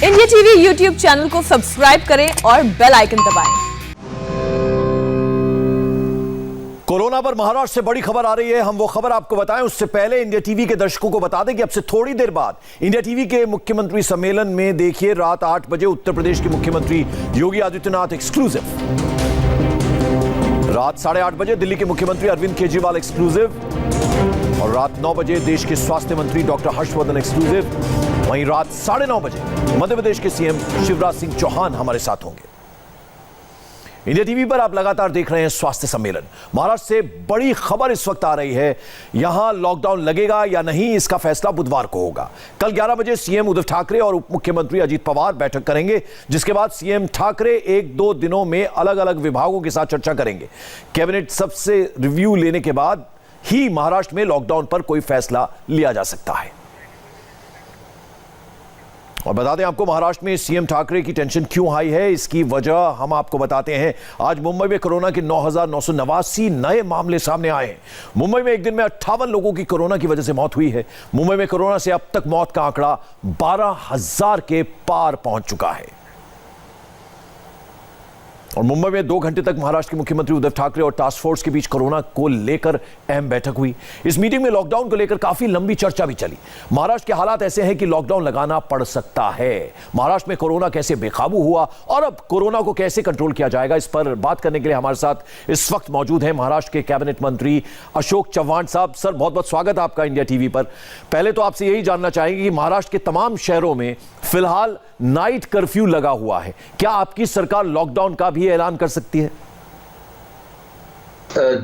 India TV YouTube channel को subscribe करें और बेल आइकन दबाएं। कोरोना पर महाराष्ट्र से बड़ी खबर आ रही है। हम वो खबर आपको बताएं उससे पहले इंडिया टीवी के दर्शकों को बता दें कि अब से थोड़ी देर बाद इंडिया टीवी के मुख्यमंत्री सम्मेलन में देखिए रात 8 बजे उत्तर प्रदेश के मुख्यमंत्री योगी आदित्यनाथ एक्सक्लूसिव, रात 8:30 बजे दिल्ली के मुख्यमंत्री अरविंद केजरीवाल एक्सक्लूसिव और रात 9 बजे देश के स्वास्थ्य मंत्री डॉक्टर हर्षवर्धन एक्सक्लूसिव। वहीं रात 9:30 बजे मध्य प्रदेश के सीएम शिवराज सिंह चौहान हमारे साथ होंगे। इंडिया टीवी पर आप लगातार देख रहे हैं स्वास्थ्य सम्मेलन। महाराष्ट्र से बड़ी खबर इस वक्त आ रही है, यहां लॉकडाउन लगेगा या नहीं इसका फैसला बुधवार को होगा। कल 11 बजे सीएम उद्धव ठाकरे और उप मुख्यमंत्री अजीत पवार बैठक करेंगे, जिसके बाद सीएम ठाकरे 1-2 दिनों में अलग अलग विभागों के साथ चर्चा करेंगे। कैबिनेट सबसे रिव्यू लेने के बाद ही महाराष्ट्र में लॉकडाउन पर कोई फैसला लिया जा सकता है। और बता दें आपको महाराष्ट्र में सीएम ठाकरे की टेंशन क्यों हाई है, इसकी वजह हम आपको बताते हैं। आज मुंबई में कोरोना के 9,989 नए मामले सामने आए हैं। मुंबई में एक दिन में 58 लोगों की कोरोना की वजह से मौत हुई है। मुंबई में कोरोना से अब तक मौत का आंकड़ा 12,000 के पार पहुंच चुका है। और मुंबई में 2 घंटे तक महाराष्ट्र के मुख्यमंत्री उद्धव ठाकरे और टास्क फोर्स के बीच कोरोना को लेकर अहम बैठक हुई। इस मीटिंग में लॉकडाउन को लेकर काफी लंबी चर्चा भी चली। महाराष्ट्र के हालात ऐसे हैं कि लॉकडाउन लगाना पड़ सकता है। महाराष्ट्र में कोरोना कैसे बेकाबू हुआ और अब कोरोना को कैसे कंट्रोल किया जाएगा, इस पर बात करने के लिए हमारे साथ इस वक्त मौजूद हैं महाराष्ट्र के कैबिनेट मंत्री अशोक चव्हाण साहब। सर, बहुत बहुत स्वागत है आपका इंडिया टीवी पर। पहले तो आपसे यही जानना चाहेंगे कि महाराष्ट्र के तमाम शहरों में फिलहाल नाइट कर्फ्यू लगा हुआ है, क्या आपकी सरकार लॉकडाउन का भी ऐलान कर सकती है?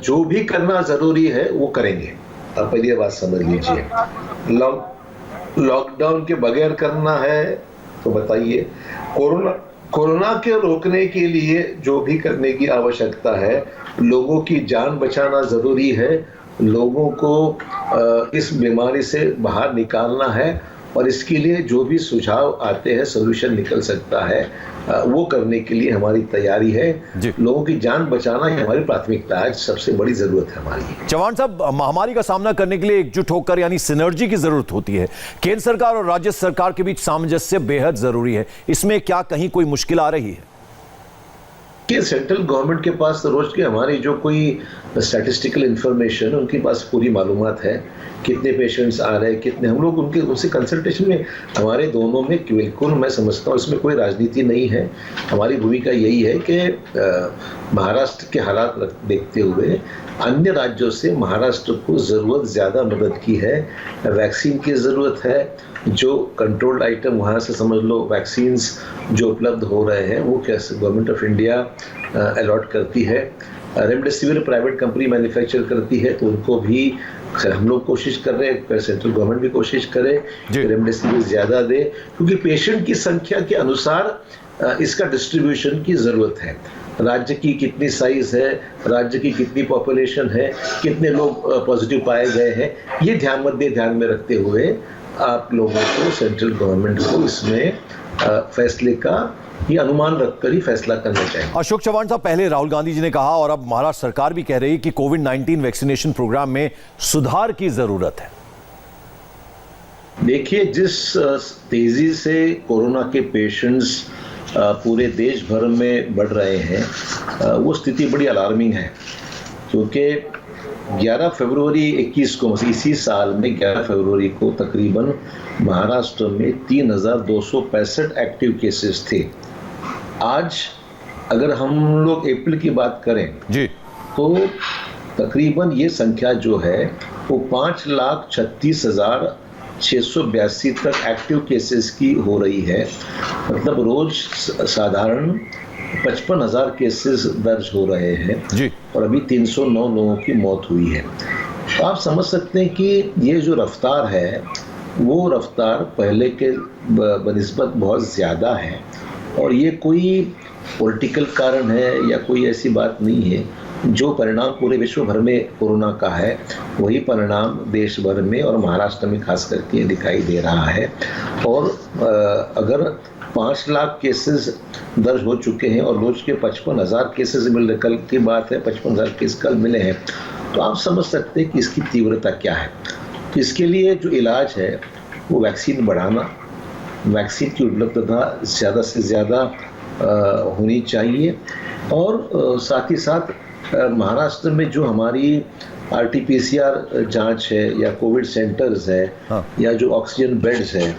जो भी करना जरूरी है वो करेंगे। आप पहली बात समझ लीजिए, लॉकडाउन के बगैर करना है तो बताइए। कोरोना के रोकने के लिए जो भी करने की आवश्यकता है, लोगों की जान बचाना जरूरी है, लोगों को इस बीमारी से बाहर निकालना है और इसके लिए जो भी सुझाव आते हैं, सोल्यूशन निकल सकता है, वो करने के लिए हमारी तैयारी है। लोगों की जान बचाना ही हमारी प्राथमिकता है, सबसे बड़ी जरूरत है हमारी। चव्हाण साहब, महामारी का सामना करने के लिए एकजुट होकर यानी सिनर्जी की जरूरत होती है। केंद्र सरकार और राज्य सरकार के बीच सामंजस्य बेहद जरूरी है। इसमें क्या कहीं कोई मुश्किल आ रही है? कि सेंट्रल गवर्नमेंट के पास रोज के हमारी जो कोई स्टैटिस्टिकल इंफॉर्मेशन, उनके पास पूरी मालूमात है, कितने पेशेंट्स आ रहे हैं, कितने, हम लोग उनसे कंसल्टेशन में हमारे दोनों में बिल्कुल, मैं समझता हूँ इसमें कोई राजनीति नहीं है। हमारी भूमिका यही है कि महाराष्ट्र के हालात देखते हुए अन्य राज्यों से महाराष्ट्र को ज़रूरत ज़्यादा मदद की है, वैक्सीन की ज़रूरत है। जो कंट्रोल्ड आइटम वहाँ से समझ लो वैक्सीन्स जो उपलब्ध हो रहे हैं वो कैसे गवर्नमेंट ऑफ इंडिया अलॉट करती है। रेमडेसिविर प्राइवेट कंपनी मैन्युफैक्चर करती है, तो उनको भी हम लोग कोशिश कर रहे हैं, सेंट्रल गवर्नमेंट भी कोशिश करे रेमडेसिविर ज़्यादा दे, क्योंकि पेशेंट की संख्या के अनुसार इसका डिस्ट्रीब्यूशन की ज़रूरत है। राज्य की कितनी साइज है, राज्य की कितनी पॉपुलेशन है, कितने लोग पॉजिटिव पाए गए हैं, ये ध्यान में रखते हुए आप लोगों को, सेंट्रल गवर्नमेंट को इसमें फैसले का ये अनुमान रखकर ही फैसला करना चाहिए। अशोक चव्हाण साहब, पहले राहुल गांधी जी ने कहा और अब महाराष्ट्र सरकार भी कह रही है कि कोविड-19 वैक्सीनेशन प्रोग्राम में सुधार की जरूरत है। देखिए, जिस तेजी से कोरोना के पेशेंट्स पूरे देश भर में बढ़ रहे हैं, वो स्थिति बड़ी अलार्मिंग है। क्योंकि 11 फरवरी 21 को, इसी साल में 11 फरवरी को तकरीबन महाराष्ट्र में 3,265 एक्टिव केसेस थे। आज अगर हम लोग अप्रैल की बात करें जी, तो तकरीबन ये संख्या जो है वो 5,36,682 तक एक्टिव केसेस की हो रही है। मतलब रोज साधारण 55,000 केसेस दर्ज हो रहे हैं जी, और अभी 309 लोगों की मौत हुई है। तो आप समझ सकते हैं कि ये जो रफ्तार है वो रफ्तार पहले के बनिस्बत बहुत ज़्यादा है, और ये कोई पॉलिटिकल कारण है या कोई ऐसी बात नहीं है। जो परिणाम पूरे विश्व भर में कोरोना का है, वही परिणाम देश भर में और महाराष्ट्र में खास करके दिखाई दे रहा है। और अगर 5 लाख केसेस दर्ज हो चुके हैं और रोज के 55,000 केसेस मिल रहे, कल की बात है 55,000 केस कल मिले हैं, तो आप समझ सकते हैं कि इसकी तीव्रता क्या है। तो इसके लिए जो इलाज है वो वैक्सीन बढ़ाना, वैक्सीन की उपलब्धता ज़्यादा से ज़्यादा होनी चाहिए। और साथ ही साथ महाराष्ट्र में जो हमारी RT-PCR जांच है या कोविड सेंटर्स है, हाँ। या जो ऑक्सीजन बेड्स है,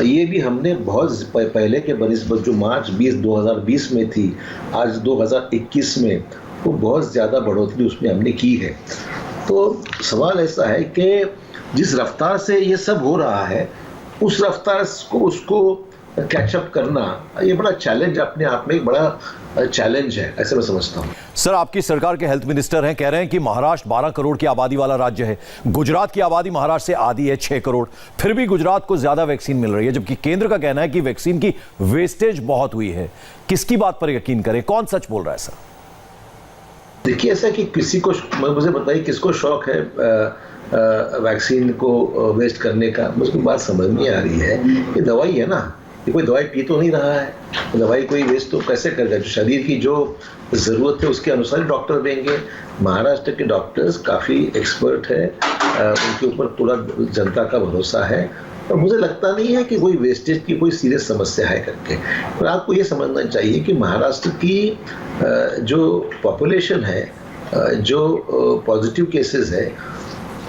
ये भी हमने बहुत पहले के बनिस्बत जो मार्च 2020 में थी, आज 2021 में वो बहुत ज़्यादा बढ़ोतरी उसमें हमने की है। तो सवाल ऐसा है कि जिस रफ्तार से ये सब हो रहा है, उस रफ्तार को उसको कैचअप करना, ये बड़ा चैलेंज, अपने आप में एक बड़ा चैलेंज है, ऐसे मैं समझता हूँ। सर, आपकी सरकार के हेल्थ मिनिस्टर हैं, कह रहे हैं कि महाराष्ट्र 12 करोड़ की आबादी वाला राज्य है। गुजरात की आबादी महाराष्ट्र से आधी है, 6 करोड़। फिर भी गुजरात को ज्यादा वैक्सीन मिल रही है, जबकि केंद्र का कहना है कि वैक्सीन की वेस्टेज बहुत हुई है। किसकी बात पर यकीन करें? कौन सच बोल रहा है सर? देखिए, ऐसा कि किसी को, मुझे बताइए किसको शौक है वैक्सीन को वेस्ट करने का? मुझको बात समझ नहीं आ रही है। ये दवाई है ना, ये कोई दवाई पी तो नहीं रहा है। दवाई कोई वेस्ट तो कैसे करेगा? जो शरीर की जो ज़रूरत है उसके अनुसार ही डॉक्टर देंगे। महाराष्ट्र के डॉक्टर्स काफ़ी एक्सपर्ट है, उनके ऊपर पूरा जनता का भरोसा है, और मुझे लगता नहीं है कि कोई वेस्टेज की कोई सीरियस समस्या है करके। पर आपको ये समझना चाहिए कि महाराष्ट्र की जो पॉपुलेशन है, जो पॉजिटिव केसेस है,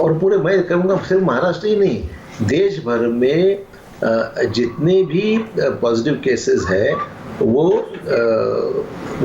और पूरे, मैं कहूँगा सिर्फ महाराष्ट्र ही नहीं, देश भर में जितने भी पॉजिटिव केसेस है, वो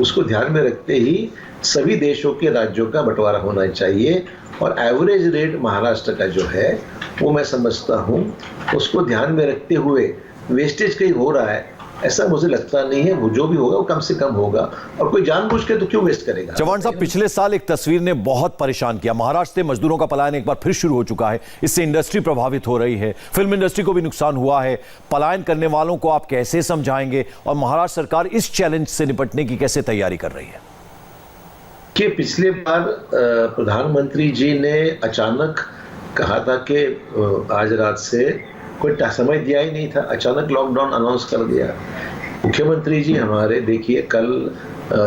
उसको ध्यान में रखते ही सभी देशों के राज्यों का बंटवारा होना चाहिए। और एवरेज रेट महाराष्ट्र का जो है वो मैं समझता हूँ उसको ध्यान में रखते हुए वेस्टेज कहीं हो रहा है, ऐसा मुझे लगता नहीं है। वो जो भी होगा वो कम से कम होगा, और कोई जानबूझ के तो क्यों वेस्ट करेगा? चौहान साहब, पिछले साल एक तस्वीर ने बहुत परेशान किया। महाराष्ट्र से मजदूरों का पलायन एक बार फिर शुरू हो चुका है। इससे इंडस्ट्री प्रभावित हो रही है, फिल्म इंडस्ट्री को भी नुकसान हुआ है। पलायन करने वालों को आप कैसे समझाएंगे, और महाराष्ट्र सरकार इस चैलेंज से निपटने की कैसे तैयारी कर रही है? कि पिछले बार प्रधानमंत्री जी ने अचानक कहा था कि आज रात से, कोई समय दिया ही नहीं था, अचानक लॉकडाउन अनाउंस कर दिया। मुख्यमंत्री जी हमारे, देखिए, कल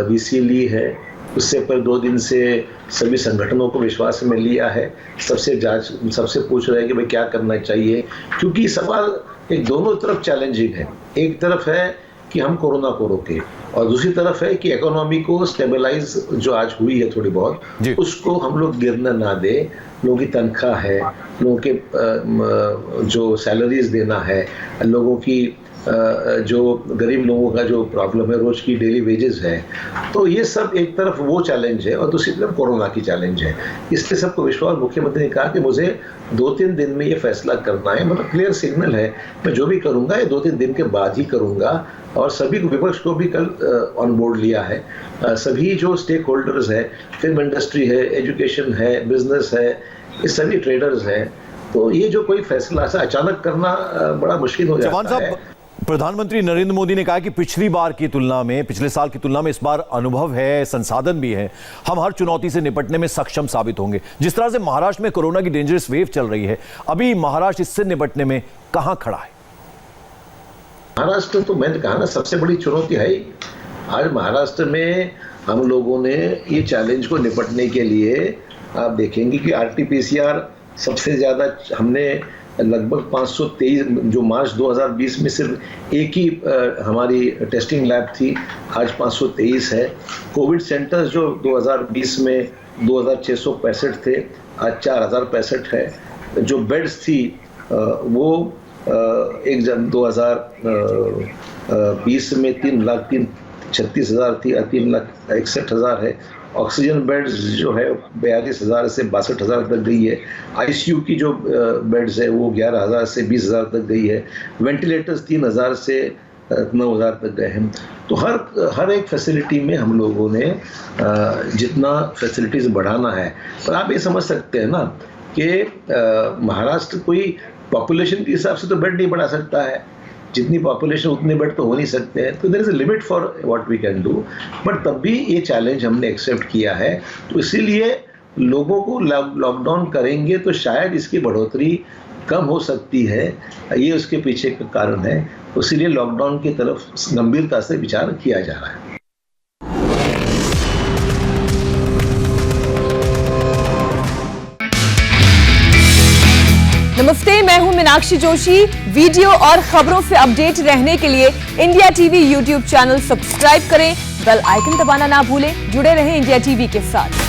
वीसी ली है, उससे पर 2 दिन से सभी संगठनों को विश्वास में लिया है, सबसे पूछ रहे हैं कि भाई क्या करना चाहिए, क्योंकि सवाल एक दोनों तरफ चैलेंजिंग है। एक तरफ है कि हम कोरोना को रोकें, और दूसरी तरफ है कि इकोनॉमी को स्टेबलाइज जो आज हुई है थोड़ी बहुत, उसको हम लोग गिरने ना दें। लोगों की तनख्वाह है, लोगों के जो सैलरीज देना है, लोगों की जो गरीब लोगों का जो प्रॉब्लम है, रोज की डेली वेजेस है, तो ये सब एक तरफ वो चैलेंज है, और दूसरी तरफ कोरोना की चैलेंज है। इसलिए सबको विश्वास, मुख्यमंत्री ने कहा कि मुझे 2-3 दिन में ये फैसला करना है, मतलब क्लियर सिग्नल है, मैं जो भी करूंगा ये 2-3 दिन के बाद ही करूंगा। और सभी विपक्ष को भी कल ऑन बोर्ड लिया है। सभी जो स्टेक होल्डर्स है, फिल्म इंडस्ट्री है, एजुकेशन है, बिजनेस है, ये सभी ट्रेडर्स हैं। तो ये जो कोई फैसला अचानक करना बड़ा मुश्किल हो जाता है। प्रधानमंत्री नरेंद्र मोदी ने कहा कि पिछली बार की तुलना में, पिछले साल की तुलना में इस बार अनुभव है, संसाधन भी है, हम हर चुनौती से निपटने में सक्षम साबित होंगे। जिस तरह से महाराष्ट्र में कोरोना की डेंजरस वेव चल रही है, अभी महाराष्ट्र इससे निपटने में कहां खड़ा है? महाराष्ट्र तो मैंने कहा ना, सबसे बड़ी चुनौती है। आज महाराष्ट्र में हम लोगों ने ये चैलेंज को निपटने के लिए, आप देखेंगे कि RT-PCR सबसे ज़्यादा हमने लगभग 523, जो मार्च 2020 में सिर्फ एक ही हमारी टेस्टिंग लैब थी, आज 523 है। कोविड सेंटर्स जो 2020 में 2665 थे, आज 4065 है। जो बेड्स थी वो 2020 में 3,36,000 थी, 3,61,000 है। ऑक्सीजन बेड्स जो है 42,000 से 62,000 तक गई है। ICU की जो बेड्स है वो 11,000 से 20,000 तक गई है। वेंटिलेटर्स 3,000 से 9,000 तक गए हैं। तो हर एक फैसिलिटी में हम लोगों ने जितना फैसिलिटीज़ बढ़ाना है, पर आप ये समझ सकते हैं ना कि महाराष्ट्र कोई पॉपुलेशन के हिसाब से तो बेड नहीं बढ़ा सकता है। जितनी पॉपुलेशन उतने बेड तो हो नहीं सकते हैं, तो there is a limit for what we can do. But तब भी ये चैलेंज हमने एक्सेप्ट किया है, तो इसीलिए लोगों को लॉकडाउन करेंगे तो शायद इसकी बढ़ोतरी कम हो सकती है, ये उसके पीछे का कारण है। इसीलिए लॉकडाउन की तरफ गंभीरता से विचार किया जा रहा है। नमस्ते, मैं हूं मीनाक्षी। मीनाक्षी जोशी। वीडियो और खबरों से अपडेट रहने के लिए India TV YouTube channel subscribe करें, बेल आइकन दबाना ना भूलें। जुड़े रहें इंडिया टीवी के साथ।